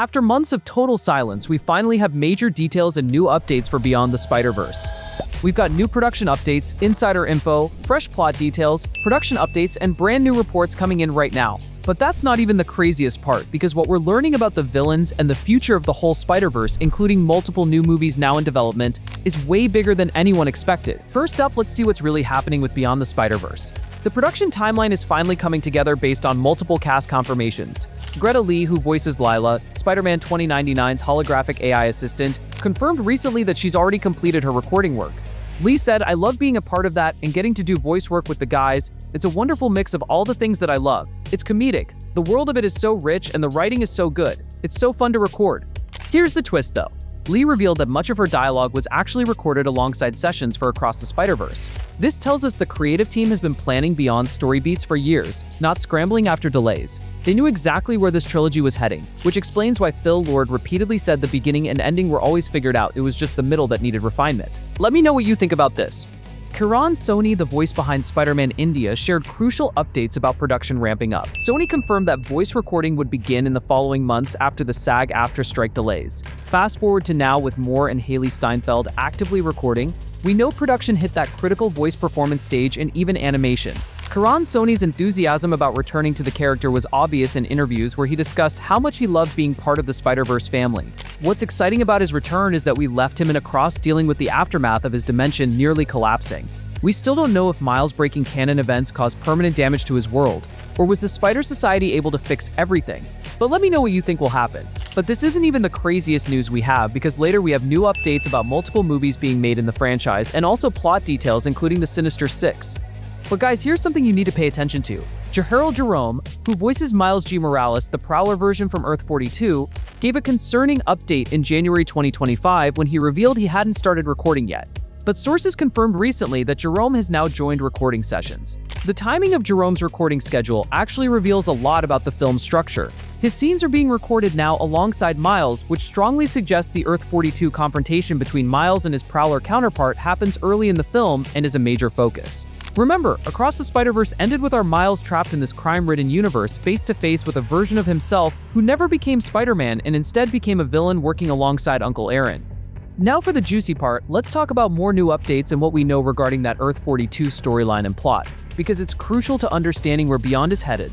After months of total silence, we finally have major details and new updates for Beyond the Spider-Verse. We've got new production updates, insider info, fresh plot details, production updates, and brand new reports coming in right now. But that's not even the craziest part, because what we're learning about the villains and the future of the whole Spider-Verse, including multiple new movies now in development, is way bigger than anyone expected. First up, let's see what's really happening with Beyond the Spider-Verse. The production timeline is finally coming together based on multiple cast confirmations. Greta Lee, who voices Lila, Spider-Man 2099's holographic AI assistant, confirmed recently that she's already completed her recording work. Lee said, "I love being a part of that and getting to do voice work with the guys. It's a wonderful mix of all the things that I love. It's comedic. The world of it is so rich and the writing is so good. It's so fun to record." Here's the twist though. Lee revealed that much of her dialogue was actually recorded alongside sessions for Across the Spider-Verse. This tells us the creative team has been planning beyond story beats for years, not scrambling after delays. They knew exactly where this trilogy was heading, which explains why Phil Lord repeatedly said the beginning and ending were always figured out, it was just the middle that needed refinement. Let me know what you think about this. Kiran Soni, the voice behind Spider-Man India, shared crucial updates about production ramping up. Sony confirmed that voice recording would begin in the following months after the SAG-AFTRA strike delays. Fast forward to now with Moore and Haley Steinfeld actively recording, we know production hit that critical voice performance stage and even animation. Kiran Soni's enthusiasm about returning to the character was obvious in interviews where he discussed how much he loved being part of the Spider-Verse family. What's exciting about his return is that we left him in Across dealing with the aftermath of his dimension nearly collapsing. We still don't know if Miles breaking canon events caused permanent damage to his world, or was the Spider Society able to fix everything? But let me know what you think will happen. But this isn't even the craziest news we have, because later we have new updates about multiple movies being made in the franchise and also plot details including the Sinister Six. But guys, here's something you need to pay attention to. Jahirul Jerome, who voices Miles G. Morales, the Prowler version from Earth-42, gave a concerning update in January 2025 when he revealed he hadn't started recording yet. But sources confirmed recently that Jerome has now joined recording sessions. The timing of Jerome's recording schedule actually reveals a lot about the film's structure. His scenes are being recorded now alongside Miles, which strongly suggests the Earth-42 confrontation between Miles and his Prowler counterpart happens early in the film and is a major focus. Remember, Across the Spider-Verse ended with our Miles trapped in this crime-ridden universe face-to-face with a version of himself who never became Spider-Man and instead became a villain working alongside Uncle Aaron. Now for the juicy part, let's talk about more new updates and what we know regarding that Earth-42 storyline and plot, because it's crucial to understanding where Beyond is headed.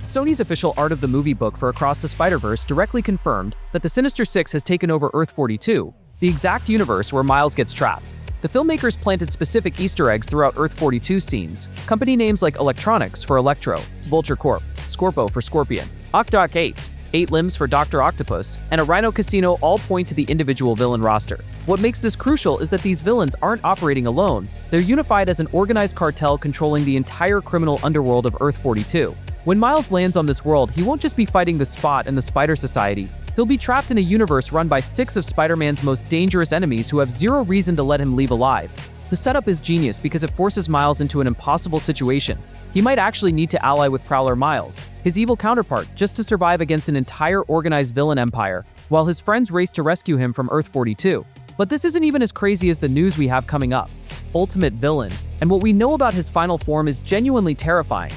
Sony's official Art of the Movie book for Across the Spider-Verse directly confirmed that the Sinister Six has taken over Earth-42, the exact universe where Miles gets trapped. The filmmakers planted specific Easter eggs throughout Earth-42 scenes, company names like Electronics for Electro, Vulture Corp, Scorpo for Scorpion, Octoc 8, 8 Limbs for Dr. Octopus, and a Rhino Casino all point to the individual villain roster. What makes this crucial is that these villains aren't operating alone, they're unified as an organized cartel controlling the entire criminal underworld of Earth-42. When Miles lands on this world, he won't just be fighting the Spot and the Spider Society. He'll be trapped in a universe run by 6 of Spider-Man's most dangerous enemies who have zero reason to let him leave alive. The setup is genius because it forces Miles into an impossible situation. He might actually need to ally with Prowler Miles, his evil counterpart, just to survive against an entire organized villain empire, while his friends race to rescue him from Earth-42. But this isn't even as crazy as the news we have coming up. Ultimate Villain, and what we know about his final form is genuinely terrifying.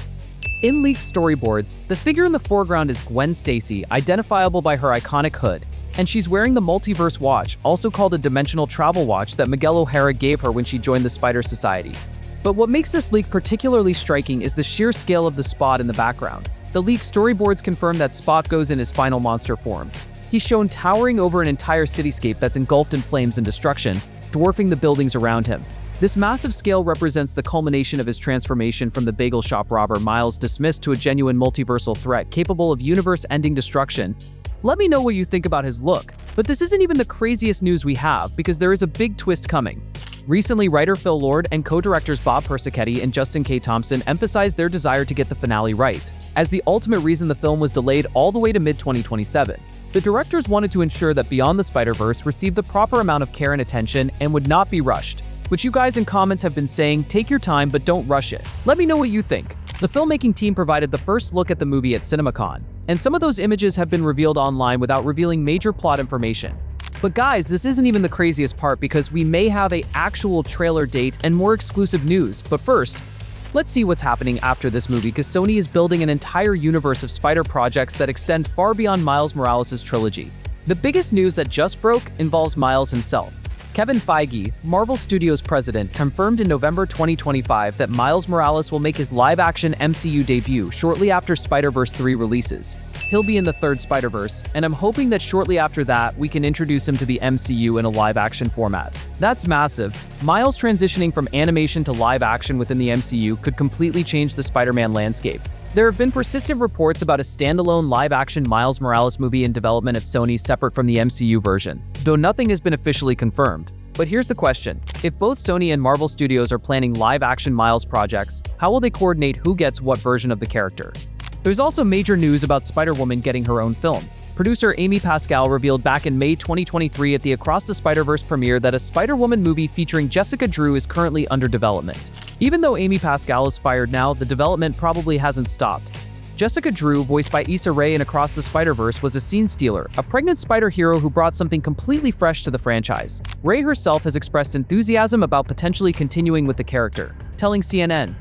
In leaked storyboards, the figure in the foreground is Gwen Stacy, identifiable by her iconic hood, and she's wearing the Multiverse Watch, also called a Dimensional Travel Watch that Miguel O'Hara gave her when she joined the Spider Society. But what makes this leak particularly striking is the sheer scale of the Spot in the background. The leaked storyboards confirm that Spot goes in his final monster form. He's shown towering over an entire cityscape that's engulfed in flames and destruction, dwarfing the buildings around him. This massive scale represents the culmination of his transformation from the bagel shop robber Miles dismissed to a genuine multiversal threat capable of universe-ending destruction. Let me know what you think about his look, but this isn't even the craziest news we have because there is a big twist coming. Recently, writer Phil Lord and co-directors Bob Persichetti and Justin K. Thompson emphasized their desire to get the finale right, as the ultimate reason the film was delayed all the way to mid-2027. The directors wanted to ensure that Beyond the Spider-Verse received the proper amount of care and attention and would not be rushed, which you guys in comments have been saying, take your time but don't rush it. Let me know what you think. The filmmaking team provided the first look at the movie at CinemaCon, and some of those images have been revealed online without revealing major plot information. But guys, this isn't even the craziest part because we may have an actual trailer date and more exclusive news. But first, Let's see what's happening after this movie, because Sony is building an entire universe of Spider projects that extend far beyond Miles Morales' trilogy. The biggest news that just broke involves Miles himself. Kevin Feige, Marvel Studios president, confirmed in November 2025 that Miles Morales will make his live-action MCU debut shortly after Spider-Verse 3 releases. He'll be in the third Spider-Verse, and I'm hoping that shortly after that, we can introduce him to the MCU in a live-action format. That's massive. Miles transitioning from animation to live-action within the MCU could completely change the Spider-Man landscape. There have been persistent reports about a standalone live-action Miles Morales movie in development at Sony separate from the MCU version, though nothing has been officially confirmed. But here's the question. If both Sony and Marvel Studios are planning live-action Miles projects, how will they coordinate who gets what version of the character? There's also major news about Spider-Woman getting her own film. Producer Amy Pascal revealed back in May 2023 at the Across the Spider-Verse premiere that a Spider-Woman movie featuring Jessica Drew is currently under development. Even though Amy Pascal is fired now, the development probably hasn't stopped. Jessica Drew, voiced by Issa Rae in Across the Spider-Verse, was a scene stealer, a pregnant spider hero who brought something completely fresh to the franchise. Rae herself has expressed enthusiasm about potentially continuing with the character, telling CNN,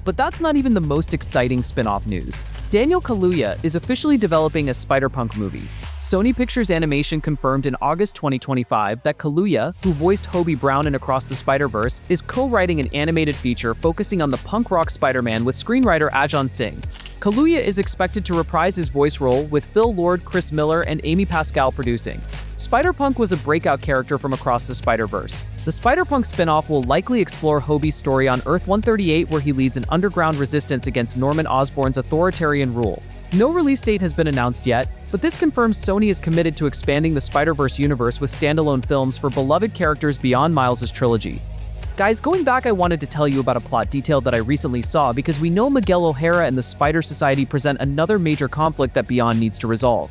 "But that's not even the most exciting spin-off news. Daniel Kaluuya is officially developing a Spider-Punk movie. Sony Pictures Animation confirmed in August 2025 that Kaluuya, who voiced Hobie Brown in Across the Spider-Verse, is co-writing an animated feature focusing on the punk rock Spider-Man with screenwriter Ajahn Singh. Kaluuya is expected to reprise his voice role, with Phil Lord, Chris Miller, and Amy Pascal producing. Spider-Punk was a breakout character from Across the Spider-Verse. The Spider-Punk spin-off will likely explore Hobie's story on Earth-138, where he leads an underground resistance against Norman Osborn's authoritarian rule. No release date has been announced yet, but this confirms Sony is committed to expanding the Spider-Verse universe with standalone films for beloved characters beyond Miles' trilogy. Guys, going back, I wanted to tell you about a plot detail that I recently saw, because we know Miguel O'Hara and the Spider Society present another major conflict that Beyond needs to resolve.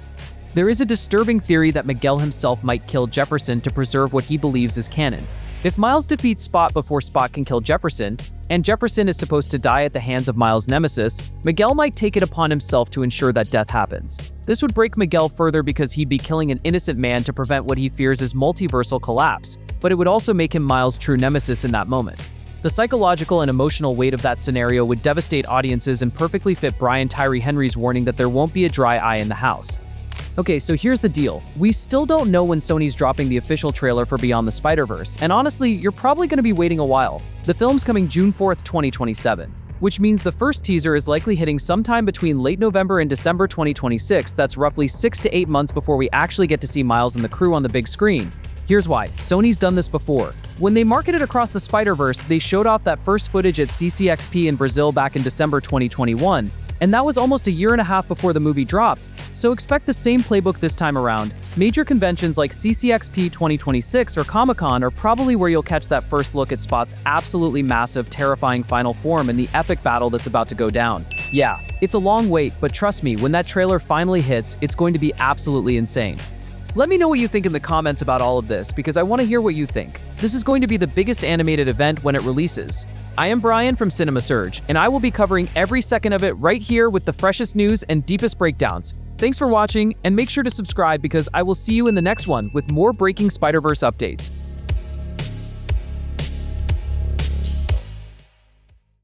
There is a disturbing theory that Miguel himself might kill Jefferson to preserve what he believes is canon. If Miles defeats Spot before Spot can kill Jefferson, and Jefferson is supposed to die at the hands of Miles' nemesis, Miguel might take it upon himself to ensure that death happens. This would break Miguel further because he'd be killing an innocent man to prevent what he fears is multiversal collapse, but it would also make him Miles' true nemesis in that moment. The psychological and emotional weight of that scenario would devastate audiences and perfectly fit Brian Tyree Henry's warning that there won't be a dry eye in the house. Okay, so here's the deal. We still don't know when Sony's dropping the official trailer for Beyond the Spider-Verse, and honestly, you're probably going to be waiting a while. The film's coming June 4th, 2027, which means the first teaser is likely hitting sometime between late November and December 2026. That's roughly 6 to 8 months before we actually get to see Miles and the crew on the big screen. Here's why. Sony's done this before. When they marketed Across the Spider-Verse, they showed off that first footage at CCXP in Brazil back in December 2021, and that was almost a year and a half before the movie dropped. So expect the same playbook this time around. Major conventions like CCXP 2026 or Comic-Con are probably where you'll catch that first look at Spot's absolutely massive, terrifying final form and the epic battle that's about to go down. Yeah, it's a long wait, but trust me, when that trailer finally hits, it's going to be absolutely insane. Let me know what you think in the comments about all of this, because I want to hear what you think. This is going to be the biggest animated event when it releases. I am Brian from Cinema Surge, and I will be covering every second of it right here with the freshest news and deepest breakdowns. Thanks for watching, and make sure to subscribe because I will see you in the next one with more breaking Spider-Verse updates.